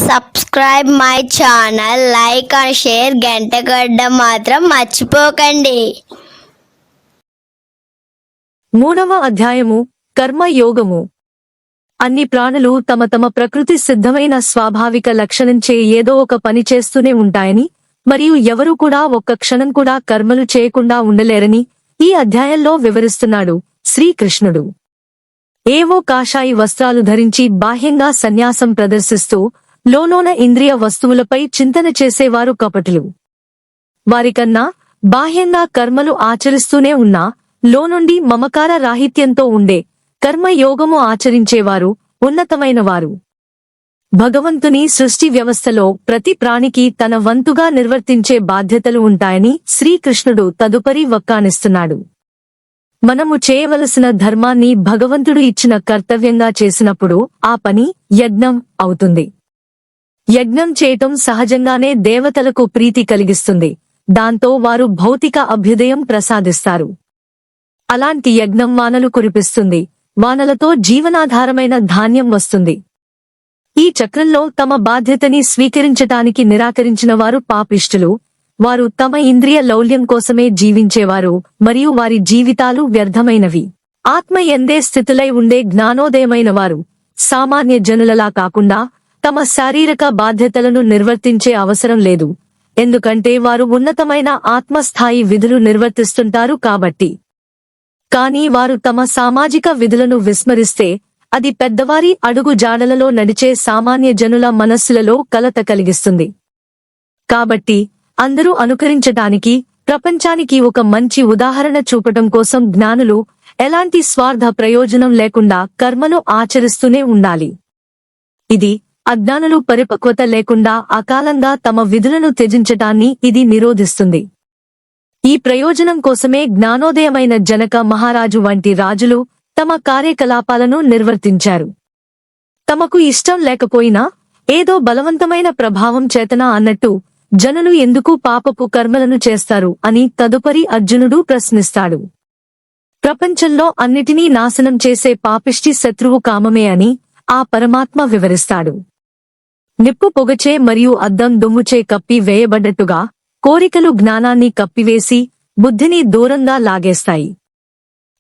Subscribe my channel, like and share, గంట కొట్టడం మాత్రం మర్చిపోకండి. 3వ అధ్యాయము కర్మయోగము. అన్ని ప్రాణులు తమ తమ ప్రకృతి సిద్ధమైన స్వాభావిక లక్షణంచే ఏదో ఒక పని చేస్తూనే ఉంటాయని, మరియు ఎవరూ కూడా ఒక్క క్షణం కూడా కర్మలు చేయకుండా ఉండలేరని ఈ అధ్యాయంలో వివరిస్తున్నాడు శ్రీకృష్ణుడు. ఏవో కాషాయి వస్త్రాలు ధరించి బాహ్యంగా సన్యాసం ప్రదర్శిస్తూ లోలోన ఇంద్రియ వస్తువులపై చింతన చేసేవారు కపటులు. వారికన్నా బాహ్యంగా కర్మలు ఆచరిస్తూనే ఉన్నా లోనుండి మమకార రాహిత్యంతో ఉండే కర్మయోగము ఆచరించేవారు ఉన్నతమైనవారు. భగవంతుని సృష్టి వ్యవస్థలో ప్రతి ప్రాణికి తన వంతుగా నిర్వర్తించే బాధ్యతలు ఉంటాయని శ్రీకృష్ణుడు తదుపరి వక్కాణిస్తున్నాడు. మనము చేయవలసిన ధర్మాన్ని భగవంతుడు ఇచ్చిన కర్తవ్యంగా చేసినప్పుడు ఆ పని యజ్ఞం అవుతుంది. యజ్ఞం చేయటం సహజంగానే దేవతలకు ప్రీతి కలిగిస్తుంది. దాంతో వారు భౌతిక అభ్యుదయం ప్రసాదిస్తారు. అలాంటి యజ్ఞం వానలు కురిపిస్తుంది. వానలతో జీవనాధారమైన ధాన్యం వస్తుంది. ఈ చక్రంలో తమ బాధ్యతని స్వీకరించటానికి నిరాకరించిన వారు పాపిష్టులు. వారు తమ ఇంద్రియ లౌల్యం కోసమే జీవించేవారు మరియు వారి జీవితాలు వ్యర్థమైనవి. ఆత్మ ఎందే స్థితులై ఉండే జ్ఞానోదయమైన వారు సామాన్య జనులలా కాకుండా తమ శారీరక బాధ్యతలను నిర్వర్తించే అవసరం లేదు. ఎందుకంటే వారు ఉన్నతమైన ఆత్మస్థాయి విధులు నిర్వర్తిస్తుంటారు కాబట్టి. కానీ వారు తమ సామాజిక విధులను విస్మరిస్తే అది పెద్దవారి అడుగు జాడలలో నడిచే సామాన్య జనుల మనస్సులలో కలత కలిగిస్తుంది. కాబట్టి అందరూ అనుకరించటానికి ప్రపంచానికి ఒక మంచి ఉదాహరణ చూపటం కోసం జ్ఞానులు ఎలాంటి స్వార్థ ప్రయోజనం లేకుండా కర్మను ఆచరిస్తూనే ఉండాలి. ఇది అజ్ఞానులు పరిపక్వత లేకుండా అకాలంగా తమ విధులను త్యజించటాన్ని ఇది నిరోధిస్తుంది. ఈ ప్రయోజనం కోసమే జ్ఞానోదయమైన జనక మహారాజు వంటి రాజులు తమ కార్యకలాపాలను నిర్వర్తించారు. తమకు ఇష్టం లేకపోయినా ఏదో బలవంతమైన ప్రభావం చేతనా అన్నట్టు జనులు ఎందుకు పాపపు కర్మలను చేస్తారు అని తదుపరి అర్జునుడు ప్రశ్నిస్తాడు. ప్రపంచంలో అన్నిటినీ నాశనం చేసే పాపిష్టి శత్రువు కామమే అని ఆ పరమాత్మ వివరిస్తాడు. నిప్పు పొగచే మరియు అద్దం దుమ్ముచే కప్పి వేయబడ్డట్టుగా కోరికలు జ్ఞానాన్ని కప్పివేసి బుద్ధిని దూరంగా లాగేస్తాయి.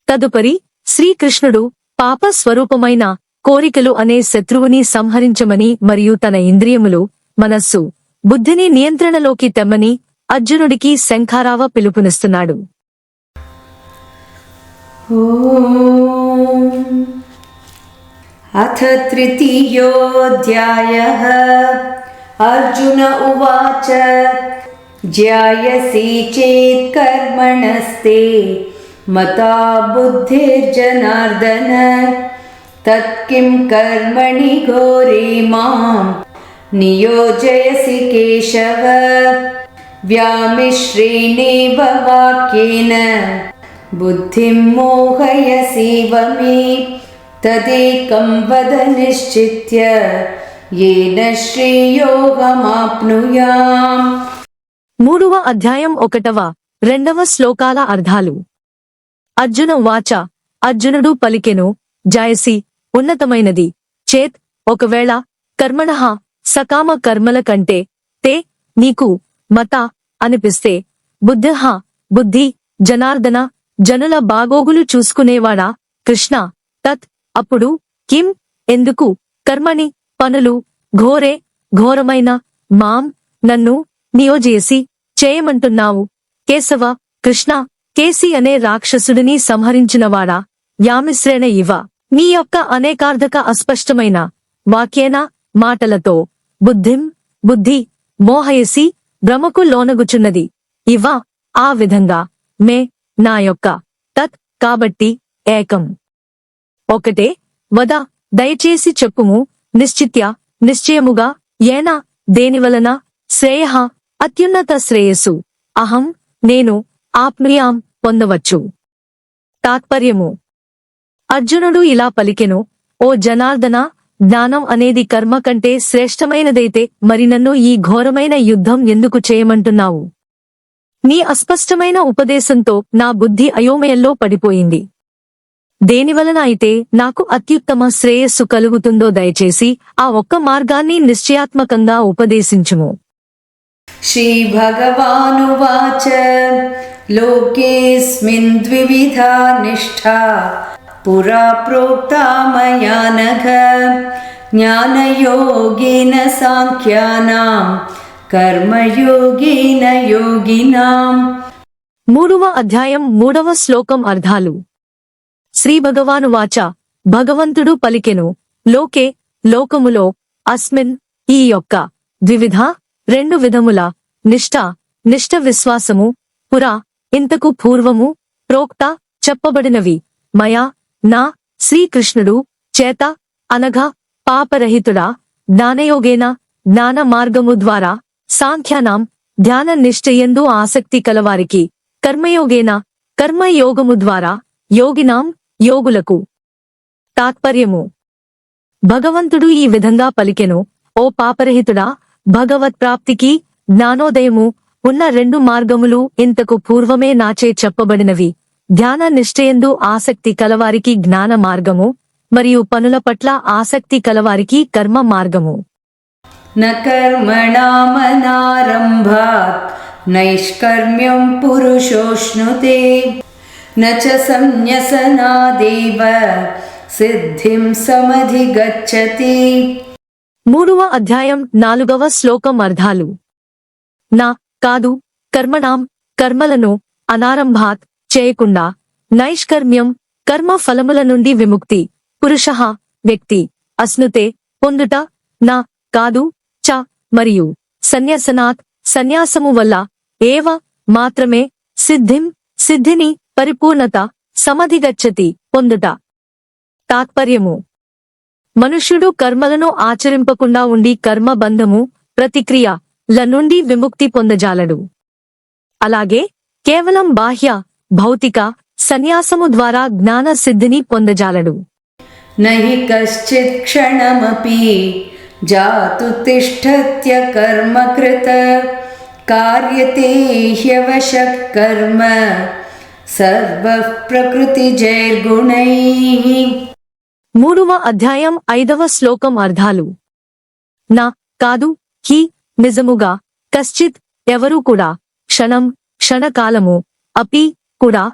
తదుపరి శ్రీకృష్ణుడు పాప స్వరూపమైన కోరికలు అనే శత్రువుని సంహరించమని మరియు తన ఇంద్రియములు, మనస్సు, బుద్ధిని నియంత్రణలోకి తెమ్మని అర్జునుడికి శంఖారావ పిలుపునిస్తున్నాడు. అథ తృతీయోऽధ్యాయః అర్జున ఉవాచ జ్యాయసి చేత్ కర్మణస్తే మతా బుద్ధిర్జనార్దన తత్కిం కర్మణి ఘోరే మాం నియోజయసి కేశవ వ్యామిశ్రేణేవ వాక్యేన బుద్ధిం మోహయసీవ మే తదేకం వద నిశ్చిత్య యేన శ్రేయోగమాప్నుయాం. 3వ అధ్యాయం 1వ, 2వ శ్లోకాల అర్థాలు. అర్జున వాచ అర్జునుడు పలికెను, జాయసి ఉన్నతమైనది, చేత్ ఒకవేళ, కర్మణః సకామ కర్మల కంటే, తే నీకు, మత అనిపిస్తే, బుద్ధిః బుద్ధి, జనార్దన జనుల బాగోగులు చూసుకునేవాడా, కృష్ణ తత్ అప్పుడు, కిం ఎందుకు, కర్మణి పనులు, ఘోరే ఘోరమైన, మాం నన్ను, నియోజయసి చేయమంటున్నావు, కేశవ కృష్ణ కేసి అనే రాక్షసుడిని సంహరించినవాడా, యామిశ్రేణ ఇవ నీ యొక్క అనేకార్థక అస్పష్టమైన వాక్యేన మాటలతో, బుద్ధిం బుద్ధి, మోహయసి భ్రమకు లోనగుచున్నది, ఇవ ఆ విధంగా, మే నా యొక్క, తత్ కాబట్టి, ఏకం ఒకటే, వద దయచేసి చెప్పుము, నిశ్చిత్య నిశ్చయముగా, ఏన దేనివలన, శ్రేయః అత్యున్నత శ్రేయస్సు, అహం నేను, ఆప్నుయాం పొందవచ్చు. తాత్పర్యము. అర్జునుడు ఇలా పలికెను, ఓ జనార్దన, జ్ఞానం అనేది కర్మ కంటే శ్రేష్టమైనదైతే మరి నన్ను ఈ ఘోరమైన యుద్ధం ఎందుకు చేయమంటున్నావు? నీ అస్పష్టమైన ఉపదేశంతో నా బుద్ధి అయోమయంలో పడిపోయింది. దేనివలన అయితే నాకు అత్యుత్తమ శ్రేయస్సు కలుగుతుందో దయచేసి ఆ ఒక్క మార్గాన్ని నిశ్చయాత్మకంగా ఉపదేశించుము. श्रीभगवानुवाच लोकेऽस्मिन् द्विविधा निष्ठा पुरा प्रोक्ता मया नघ ज्ञानयोगेन साङ्ख्यानां कर्मयोगेन योगिनाम्. 3వ అధ్యాయం 3వ శ్లోకం అర్థాలు. శ్రీ భగవాను వాచ, భగవంతుడు పలికెను, లోకే, లోకములో, అస్మిన్, ఈ యొక్క, ద్వివిధ, 2 విధముల, నిష్ఠ విశ్వాసము, పురా, ఇంతకు పూర్వము, ప్రోక్త, చెప్పబడినవి, మయా, నా, శ్రీకృష్ణుడు, చేత, అనగా, పాపరహితుడా, జ్ఞానయోగేన, జ్ఞాన మార్గము ద్వారా, సాంఖ్యానాం, ధ్యాన నిష్ఠయందు ఆసక్తి కలవారికి, కర్మయోగేన, కర్మయోగము ద్వారా, యోగినాం, యోగులకు. తాత్పర్యము. భగవంతుడు ఈ విధంగా పలికెను, ఓ పాపరహితుడా, భగవత్ప్రాప్తికి, జ్ఞానోదయము ఉన్న 2 మార్గములు ఇంతకు పూర్వమే నాచే చెప్పబడినవి. ధ్యాన నిష్ఠయందు ఆసక్తి కలవారికి జ్ఞాన మార్గము, మరియు పనుల పట్ల ఆసక్తి కలవారికి కర్మ మార్గము. न कर्मणामनारम्भात् नैष्कर्म्यं पुरुषोऽश्नुते न च संन्यसनादेव सिद्धिं समधिगच्छति. 3వ అధ్యాయం 4వ శ్లోకం అర్థాలు. నా, కాదు, కర్మణాం, కర్మలను, అనారంభాత్, చేయకుండా, నైష్కర్మ్యం, కర్మ ఫలముల నుండి విముక్తి, పురుషః, వ్యక్తి, అశ్నుతే, పొందుట, నా, కాదు, చ, మరియు, సన్యసనాత్, సన్యాసము వల్ల, ఏవ, మాత్రమే, సిద్ధిని, పరిపూర్ణత, సమధిగచ్చతి, పొందుట. తాత్పర్యము. మనుష్యుడు కర్మలను ఆచరింపకుండా ఉండి కర్మబంధము, ప్రతిక్రియ ల నుండి విముక్తి పొందజాలడు. అలాగే కేవలం బాహ్య, భౌతిక, సన్యాసము ద్వారా జ్ఞాన సిద్ధిని పొందజాలడు. न हि कश्चित् क्षणमपि जातु तिष्ठत्य कर्मकृत कार्यते ह्यवशः कर्म सर्वः प्रकृतिजैर्गुणैः. 3వ అధ్యాయం 5వ శ్లోకం అర్థాలు. నా, కాదు, హి, నిజముగా, కశ్చిత్, ఎవరూ కూడా, క్షణకాలము, అపి, కూడా,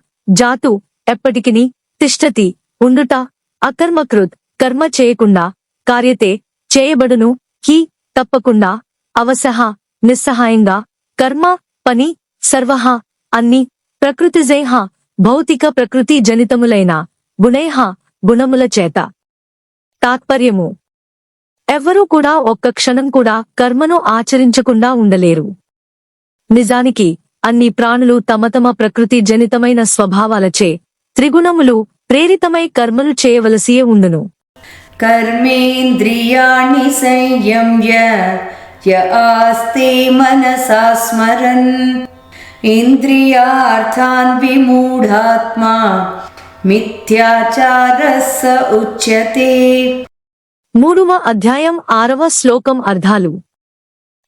జాతు, ఎప్పటికిని, తిష్టతి, ఉండుట, అకర్మకృత్, కర్మ చేయకుండా, కార్యతే, చేయబడును, హి, తప్పకుండా, అవసహ, నిస్సహాయంగా, కర్మ, పని, సర్వః, అన్ని, ప్రకృతిజైః, భౌతిక ప్రకృతి జనితములైన, గుణైః, గుణముల చేత. తాత్పర్యము. ఎవ్వరూ కూడా ఒక్క క్షణం కూడా కర్మను ఆచరించకుండా ఉండలేరు. నిజానికి అన్ని ప్రాణులు తమ తమ ప్రకృతి జనితమైన స్వభావాలచే, త్రిగుణములు ప్రేరితమై కర్మలు చేయవలసియే ఉండును. कर्मेन्द्रियाणि संयम्य य आस्ते मनसा स्मरन् इन्द्रियार्थान् विमूढात्मा मिथ्याचारः स उच्यते. 3వ అధ్యాయం 6వ శ్లోకం అర్థాలు.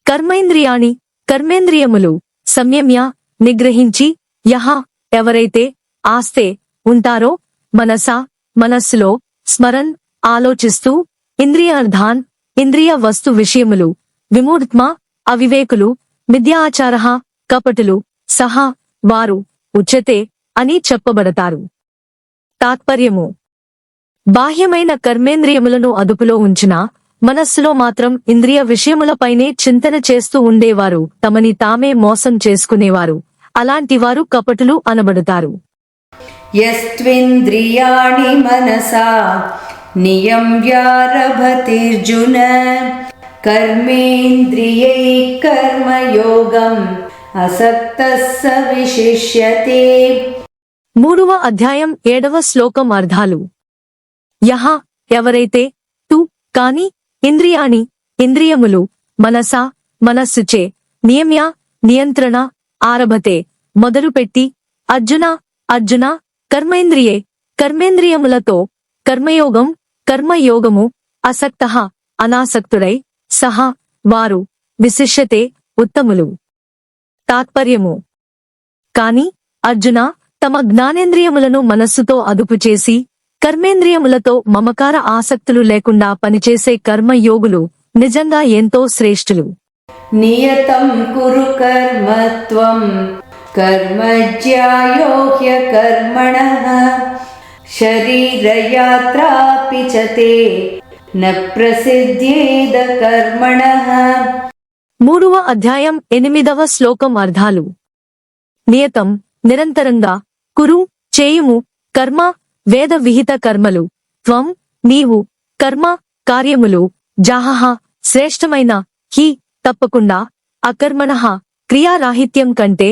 కర్మేంద్రియాణి, కర్మేంద్రియములు, సంయమ్య, నిగ్రహించి, యహ, ఎవరైతే, ఆస్తే, ఉంటారో, మనసా, మనస్సులో, స్మరన్, ఆలోచిస్తూ, ఇంద్రియార్థాన్, ఇంద్రియ వస్తు విషయములు, విమూఢ్మా, అవివేకులు, మిథ్యాచారః, కపటులు, సహా, వారు, ఉచ్యతే, అని చెప్పబడతారు. తాత్పర్యము. బాహ్యమైన కర్మేంద్రియములను అదుపులో ఉంచినా, మనస్సులో మాత్రం ఇంద్రియ విషయములపైనే చింతన చేస్తూ ఉండేవారు తమని తామే మోసం చేసుకునేవారు. అలాంటివారు కపటులు అనబడుతారు. यस्त्विन्द्रियाणि मनसा नियम्यारभतेऽर्जुन कर्मेन्द्रियैः कर्मयोगम् असक्तः स विशिष्यते. 3వ అధ్యాయం 7వ శ్లోకం అర్థాలు. యహ, ఎవరైతే, తు, కాని, ఇంద్రియాణి, ఇంద్రియములు, మనసా, మనస్సుచే, నియమ్య, నియంత్రణ, ఆరభతే, మొదలుపెట్టి, అర్జున, కర్మేంద్రియే, కర్మేంద్రియములతో, కర్మయోగం, కర్మయోగము, అసక్తః, అనాసక్తుడై, సహ, వారు, విశిష్యతే, ఉత్తములు. తాత్పర్యము. కాని, అర్జున, తమ జ్ఞానేంద్రియములను మనస్సుతో అదుపు చేసి, కర్మేంద్రియములతో మమకార ఆసక్తులు లేకుండా పనిచేసే కర్మయోగులు నిజంగా ఎంతో శ్రేష్ఠులు. నియతం కురు కర్మ త్వం కర్మజ్యాయో హ్యకర్మణః శరీరయాత్రాపి చ తే న ప్రసిద్ధ్యేద కర్మణః. 3వ అధ్యాయం 8వ శ్లోకం అర్థాలు. నియతం నిరంతరంగా, కురు చేయుము, కర్మ వేద విహిత కర్మలు, త్వం నీవు, కర్మ కార్యములు, జాహః శ్రేష్టమైన, హి తప్పకుండా, అకర్మణః క్రియారాహిత్యం కంటే,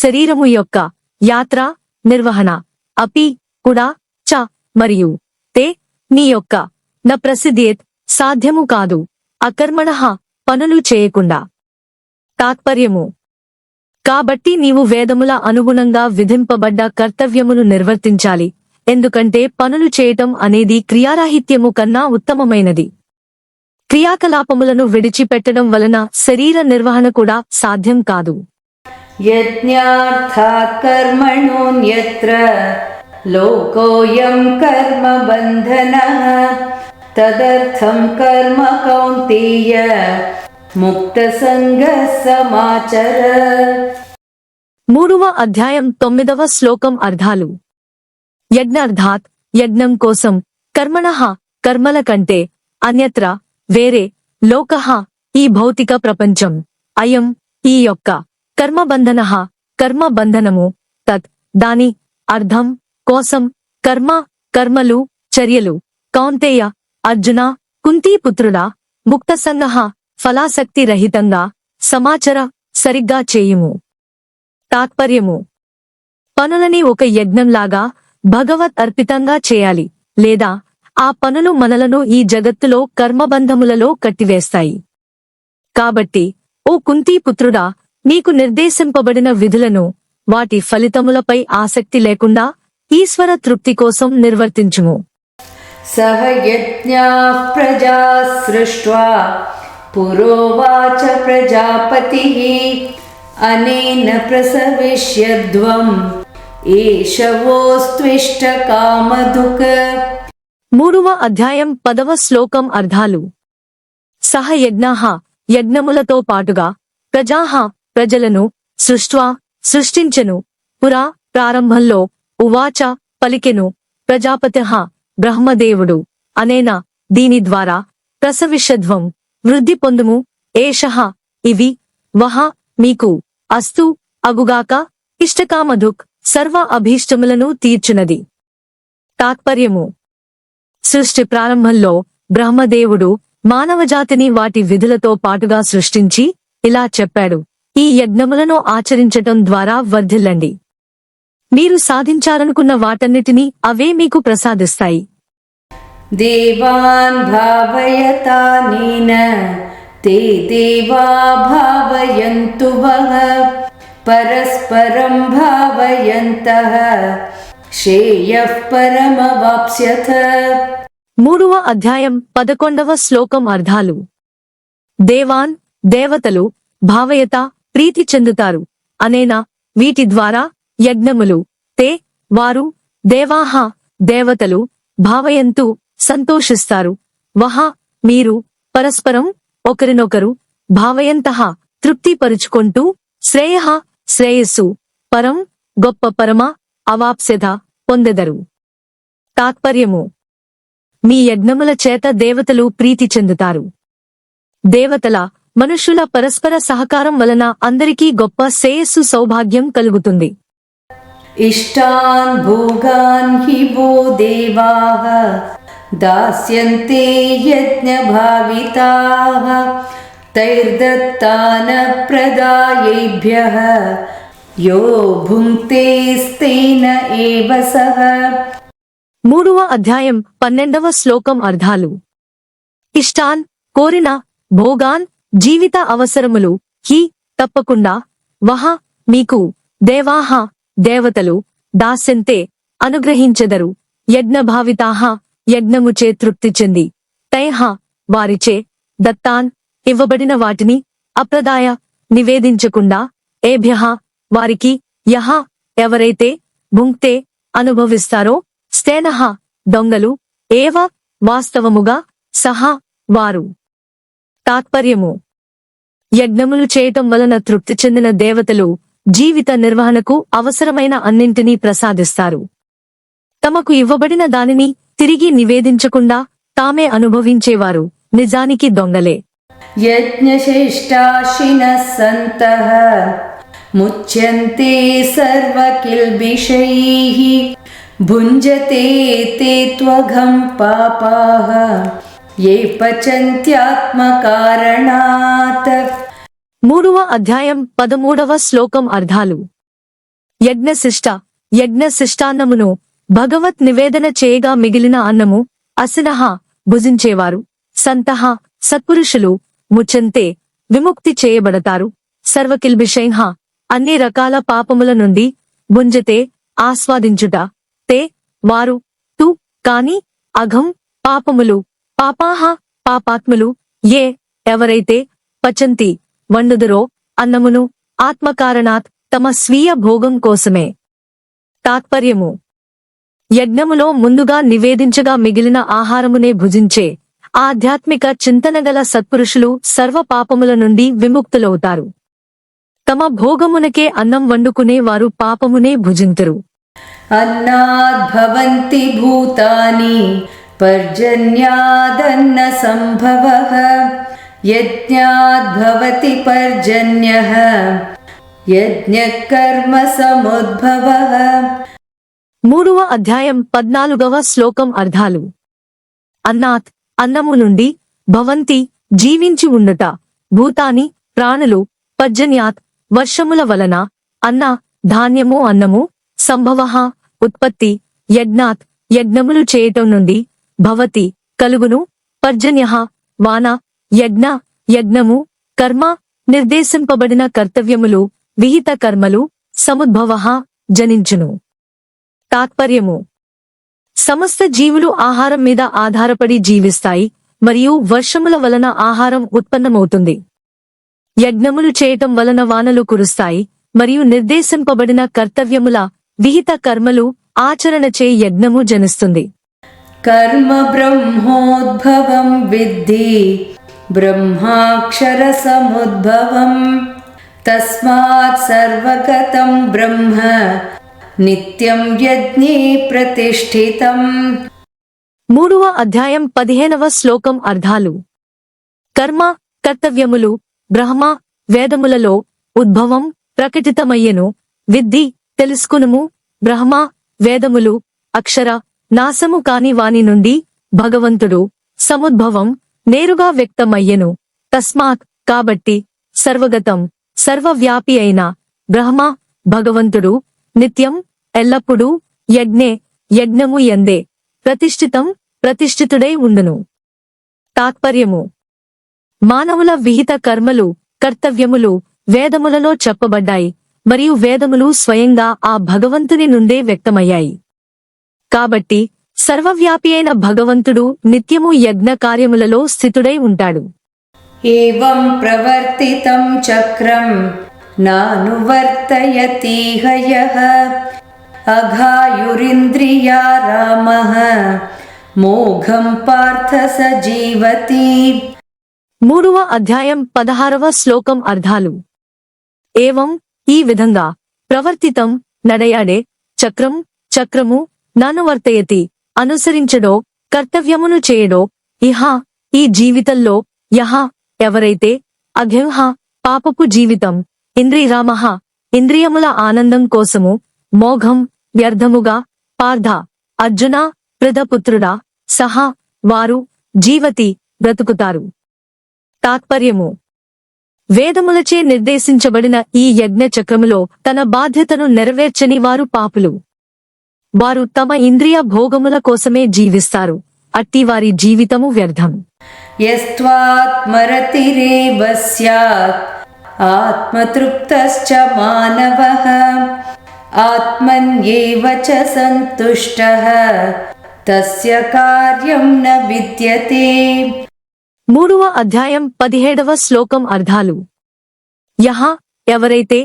శరీరము యొక్క, యాత్ర నిర్వహణ, అపి కూడా, చ మరియు, తే నీ యొక్క, న ప్రసిద్ధ్యేత్ సాధ్యము కాదు, అకర్మణః పనులు చేయకుండా. తాత్పర్యము. కాబట్టి నీవు వేదముల అనుగుణంగా విధింపబడ్డ కర్తవ్యమును నిర్వర్తించాలి, ఎందుకంటే పనులు చేయటం అనేది క్రియారాహిత్యము కన్నా ఉత్తమమైనది. క్రియాకలాపములను విడిచిపెట్టడం వలన శరీర నిర్వహణ కూడా సాధ్యం కాదు. యజ్ఞార్థాత్ కర్మణోన్యత్ర లోకోయం కర్మ బంధనః తదర్థం కర్మ కౌంతేయ ముక్త సంగః సమాచర. 3వ అధ్యాయం 9వ శ్లోకం అర్థాలు. యజ్ఞార్థాత్ యజ్ఞం కోసం, కర్మణః కర్మల కంటే, అన్యత్ర వేరే, లోకః ఈ భౌతిక ప్రపంచం, అయం ఈ యొక్క, కర్మబంధనః కర్మబంధనము, తత్ దాని, అర్థం కోసం, కర్మ కర్మలు చర్యలు, కౌంతేయ అర్జున కుంతీపుత్రుడా, ముక్తసంగః ఫలాసక్తి రహితంగా, సమాచర సరిగ్గా చేయుము. తాత్పర్యము. పనులని ఒక యజ్ఞంలాగా భగవత్ అర్పితంగా చేయాలి, లేదా ఆ పనులు మనలను ఈ జగత్తులో కర్మబంధములలో కట్టివేస్తాయి. కాబట్టి ఓ కుంతీపుత్రుడా, నీకు నిర్దేశింపబడిన విధులను, వాటి ఫలితములపై ఆసక్తి లేకుండా ఈశ్వర తృప్తి కోసం నిర్వర్తించుము. సహ యజ్ఞాః ప్రజా సృష్ట్వా పురోవాచ ప్రజాపతిః అనేన ప్రసవిష్యధ్వం ఏషవోస్త్విష్ట కామధుక్. 3వ అధ్యాయం 10వ శ్లోకం అర్థాలు. సహ యజ్ఞాః యజ్ఞములతో పాటుగా, ప్రజాః ప్రజలను, సృష్ట్వా సృష్టించెను, పురా ప్రారంభంలో, ఉవాచ పలికెను, ప్రజాపతిః బ్రహ్మదేవుడు, అనేన దీని ద్వారా, ప్రసవిష్యధ్వం వృద్ధి పొందుము, ఏషః ఇవి, వహ మీకు, అస్తు అగుగాక, ఇష్టకామధుక్ సర్వ అభీష్టములను తీర్చునది. తాత్పర్యము. సృష్టి ప్రారంభంలో బ్రహ్మదేవుడు మానవజాతిని వాటి విధులతో పాటుగా సృష్టించి ఇలా చెప్పాడు, ఈ యజ్ఞములను ఆచరించటం ద్వారా వర్ధిల్లండి. మీరు సాధించాలనుకున్న వాటన్నిటినీ అవే మీకు ప్రసాదిస్తాయి. దేవాన్ భావయతానేన తే దేవా భావయంతు వః పరస్పరం భావయంతః శ్రేయః పరమవాప్స్యథ. 3వ అధ్యాయం 11వ శ్లోకం అర్థాలు. దేవాన్ దేవతలు, భావయత ప్రీతి చెందుతారు, అనేనా వీటి ద్వారా, యజ్ఞములు, తే వారు, దేవాః దేవతలు, భావయంతు సంతోషిస్తారు, వహ మీరు, పరస్పరం ఒకరినొకరు, భావయంతః తృప్తిపరుచుకొంటూ, శ్రేయః శ్రేయస్సు, పరం గొప్ప పరమ, అవాప్స్యథ పొందెదరు. తాత్పర్యము. మీ యజ్ఞముల చేత దేవతలు ప్రీతి చెందుతారు. దేవతల మనుషుల పరస్పర సహకారం వలన అందరికీ గొప్ప శ్రేయస్సు సౌభాగ్యం కలుగుతుంది. ఇష్టాన్ భోగాన్ హి వో దేవాః దాస్యంతే యజ్ఞభావితాః తైర్దత్తాన ప్రదాయేభ్యః యో భుంక్తేస్తేన ఏవ సః. 3వ అధ్యాయం 12వ శ్లోకం అర్థాలు. ఇష్టాన్ కోరిన, భోగాన్ జీవిత అవసరములు, హి తప్పకుండా, వహ మీకు, దేవాః దేవతలు, దాస్యంతే అనుగ్రహించెదరు, యజ్ఞభావితాః యజ్ఞముచే తృప్తి చెంది, తైః వారిచే, దత్తాన్ ఇవ్వబడిన వాటిని, అప్రదాయ నివేదించకుండా, ఏభ్యః వారికి, యః ఎవరైతే, భుంక్తే అనుభవిస్తారో, స్తేనః దొంగలు, ఏవ వాస్తవముగా, సహా వారు. తాత్పర్యము: యజ్ఞములు చేయటం వలన తృప్తి చెందిన దేవతలు జీవిత నిర్వహణకు అవసరమైన అన్నింటినీ ప్రసాదిస్తారు. తమకు ఇవ్వబడిన దానిని తిరిగి నివేదించకుండా తామే అనుభవించేవారు నిజానికి దొంగలే. యజ్ఞశిష్టాశినః సంతః ముచ్యంతే సర్వకిల్బిషైః భుంజతే తే త్వఘం పాపాః ఏ పచంత్యాత్మకారణాత్. 3వ అధ్యాయం 13వ శ్లోకం అర్థాలు. యజ్ఞశిష్టాన్నమును భగవత్ నివేదన చేయగా మిగిలిన అన్నము అసినః భుజించేవారు, సంతః సత్పురుషులు, ముచంతే విముక్తి చేయబడతారు, సర్వకిల్బిషైః అన్ని రకాల పాపముల నుండి, భుంజతే ఆస్వాదించుట, తే వారు, తు కాని, అఘం పాపములు, పాపాః పాపాత్ములు, ఏ ఎవరైతే, పచంతి వండుదురో అన్నమును, ఆత్మకారణాత్ తమ స్వీయ భోగం కోసమే. తాత్పర్యము: యజ్ఞములో ముందుగా నివేదించగా మిగిలిన ఆహారమునే భుజించే ఆధ్యాత్మిక చింతనగల సత్పురుషులు సర్వ పాపముల నుండి విముక్తులవుతారు. తమ భోగమునకే అన్నం వండుకునే వారు పాపమునే భుజింతురు. అన్నాద్భవంతి భూతాని పర్జన్యాదన్న సంభవః యజ్ఞాద్భవతి పర్జన్యః యజ్ఞః కర్మ సముద్భవః. 3వ అధ్యాయం 14వ శ్లోకం అర్థాలు. అన్నాత్ అన్నము నుండి, భవంతి జీవించి ఉండుట, భూతాని ప్రాణులు, పర్జన్యాత్ వర్షముల వలన, అన్న ధాన్యము అన్నము, సంభవః ఉత్పత్తి, యజ్ఞాత్ యజ్ఞములు చేయటం నుండి, భవతి కలుగును, పర్జన్యః వాన, యజ్ఞ యజ్ఞము, కర్మ నిర్దేశింపబడిన కర్తవ్యములు, విహిత కర్మలు, సముద్భవః జనించును. తాత్పర్యము: సమస్త జీవులు ఆహారం మీద ఆధారపడి జీవిస్తాయి మరియు వర్షముల వలన ఆహారం ఉత్పన్నమవుతుంది. యజ్ఞములు చేయటం వలన వానలు కురుస్తాయి మరియు నిర్దేశింపబడిన కర్తవ్యముల విహిత కర్మలు ఆచరణచే యజ్ఞము జనిస్తుంది. కర్మ బ్రహ్మోద్భవం విద్ధి బ్రహ్మాక్షర సముద్భవం తస్మాత్ సర్వగతం బ్రహ్మ నిత్యం యజ్ఞే ప్రతిష్ఠితం. 3వ అధ్యాయం 15వ శ్లోకం అర్థాలు. కర్మ కర్తవ్యములు, బ్రహ్మ వేదములలో, ఉద్భవం ప్రకటితమయ్యెను, విద్ధి తెలుసుకునుము, బ్రహ్మ వేదములు, అక్షర నాశము కాని వాని నుండి, భగవంతుడు సముద్భవం నేరుగా వ్యక్తమయ్యెను, తస్మాత్ కాబట్టి, సర్వగతం సర్వవ్యాపి అయిన, బ్రహ్మ భగవంతుడు, నిత్యం ఎల్లప్పుడూ, యజ్ఞే యజ్ఞము యందే, ప్రతిష్ఠితం ప్రతిష్ఠితుడై ఉండును. తాత్పర్యము: మానవుల విహిత కర్మలు కర్తవ్యములు వేదములలో చెప్పబడ్డాయి మరియు వేదములు స్వయంగా ఆ భగవంతుని నుండే వ్యక్తమయ్యాయి. కాబట్టి సర్వవ్యాపి అయిన భగవంతుడు నిత్యము యజ్ఞ కార్యములలో స్థితుడై ఉంటాడు. ఏవం ప్రవర్తితం చక్రం నానువర్తయతిహ యః అఘాయురింద్రియా రామః మోఘం పార్థ స జీవతి. 3వ అధ్యాయం 16వ శ్లోకం అర్థాలు. ఏవం ఈ విధంగా, ప్రవర్తితం నడయాడే, చక్రం చక్రము, నానువర్తయతి అనుసరించడో, కర్తవ్యమును చేయడో, ఇహ ఈ జీవితంలో, యహ ఎవరైతే, అఘ్యంహ పాపపు జీవితం, ఇంద్రియరామః ఇంద్రియముల ఆనందం కోసము, మోఘం వ్యర్థముగా, పార్థ అర్జున పృథపుత్రుడా, సహా వారు, జీవతి బ్రతుకుతారు. తాత్పర్యము: వేదములచే నిర్దేశించబడిన ఈ యజ్ఞ చక్రములో తన బాధ్యతను నెరవేర్చని వారు పాపులు. వారు తమ ఇంద్రియ భోగముల కోసమే జీవిస్తారు, అట్టి వారి జీవితము వ్యర్థం. యస్త్వాత్మరతిరేవ స్యాత్ ఆత్మతృప్తశ్చ మానవః ఆత్మన్యేవ చ సంతుష్టః తస్య కార్యం న విద్యతే. 3వ అధ్యాయం 17వ శ్లోకం అర్థాలు. యహ ఎవరైతే,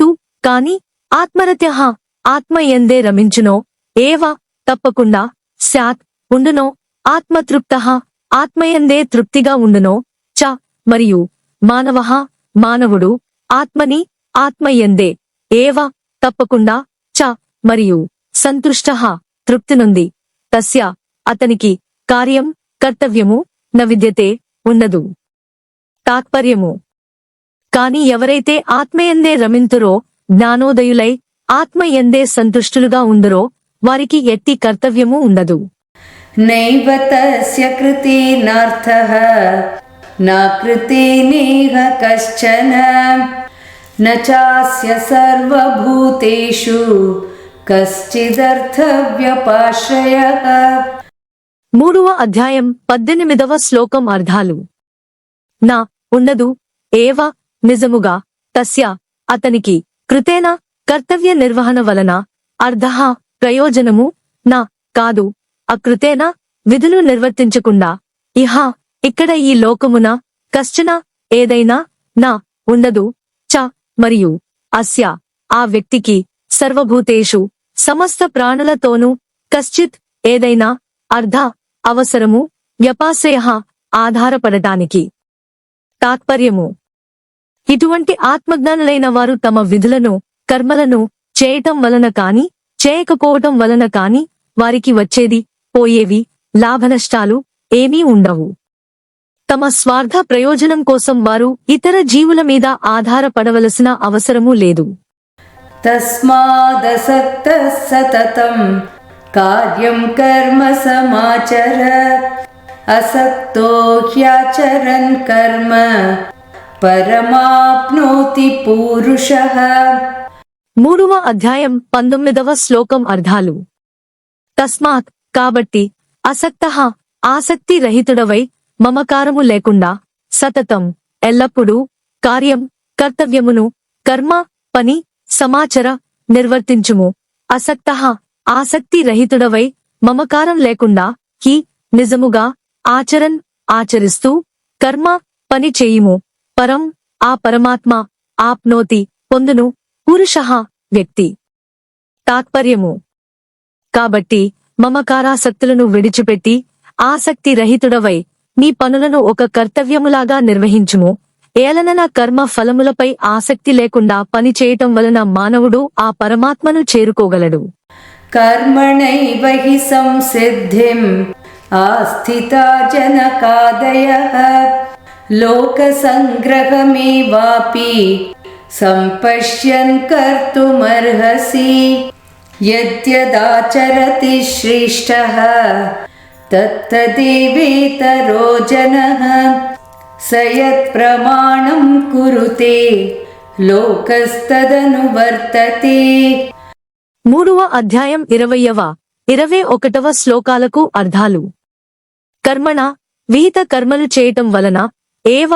తు కాని, ఆత్మరత్యః ఆత్మయందే రమించునో, ఏవ తప్పకుండా స్యాత్ ఉండునో, ఆత్మతృప్తః ఆత్మయందే తృప్తిగా ఉండునో, చ మరియు మానవః మానవుడు ఆత్మని ఆత్మయందే ఏవ తప్పకుండా చ మరియు సంతుష్టః తృప్తినుంది, తస్య అతనికి కార్యం కర్తవ్యము న విద్యతే ఉండదు. తాత్పర్యము: కాని ఎవరైతే ఆత్మయందే రమింతురో, జ్ఞానోదయులై ఆత్మయందే సంతుష్టులుగా ఉందరో వారికి ఎట్టి కర్తవ్యము ఉండదు. నైవ తస్య కృతేనార్థః న కృతేనేహ కశ్చన న చాస్య సర్వభూతేషు కశ్చిదర్థవ్యపాశ్రయః. 3వ అధ్యాయం 18వ శ్లోకం అర్థాలు. నా ఉండదు, ఏవ నిజముగా, తస్య అతనికి, కృతేన కర్తవ్య నిర్వహణ వలన, అర్థః ప్రయోజనము, నా కాదు, అకృతేన విధులు నిర్వర్తించకుండా, ఇహ ఇక్కడ ఈ లోకమున, కశ్చన ఏదైనా, నా ఉండదు, చ మరియు అస్య ఆ వ్యక్తికి, సర్వభూతేషు సమస్త ప్రాణులతోనూ, కశ్చిత్ ఏదైనా, అర్థ అవసరము, వ్యపాశ్రయః ఆధారపడటానికి. తాత్పర్యము: ఇటువంటి ఆత్మజ్ఞానులైన వారు తమ విధులను కర్మలను చేయటం వలన కాని చేయకపోవటం వలన కాని వారికి వచ్చేది పోయేవి లాభనష్టాలు ఏమీ ఉండవు. తమ స్వార్థ ప్రయోజనం కోసం వారు ఇతర జీవుల మీద ఆధారపడవలసిన అవసరమూ లేదు. తస్మాదసక్తః సతతం కార్యం కర్మ సమాచర అసక్తో హ్యాచరన్ కర్మ పరమాప్నోతి పూరుషః. 3వ అధ్యాయం 19వ శ్లోకం అర్థాలు. తస్మాత్ కాబట్టి, అసక్తః ఆసక్తి రహితుడవై, మమకారము లేకుండా, సతతం ఎల్లప్పుడూ, కార్యం కర్తవ్యమును, కర్మ పని, సమాచర నిర్వర్తించుము. అసక్తః ఆసక్తి రహితుడవై, మమకారం లేకుండా, హి నిజముగా, ఆచరన్ ఆచరిస్తూ, కర్మ పని చేయుము, పరం ఆ పరమాత్మ, ఆప్నోతి పొందును, పురుషః వ్యక్తి. తాత్పర్యము: కాబట్టి మమకారాసక్తులను విడిచిపెట్టి, ఆసక్తి రహితుడవై, నీ పనులను ఒక కర్తవ్యములాగా నిర్వహించుము. ఏలనన కర్మ ఫలములపై ఆసక్తి లేకుండా పని చేయటం వలన మానవుడు ఆ పరమాత్మను చేరుకోగలడు. కర్మణైవ హి సంసిద్ధిం ఆస్థితా జనకాదయః లోకసంగ్రహమేవాపి సంపశ్యన్ కర్తుమర్హసి యద్యదాచరతి శ్రేష్ఠః తత్తదేవేతరో జనః స యత్ప్రమాణం కురుతే లోకస్తదనువర్తతే. 3వ అధ్యాయం 20వ 21వ శ్లోకాలకు అర్థాలు. కర్మణ విహిత కర్మలు చేయటం వలన, ఏవ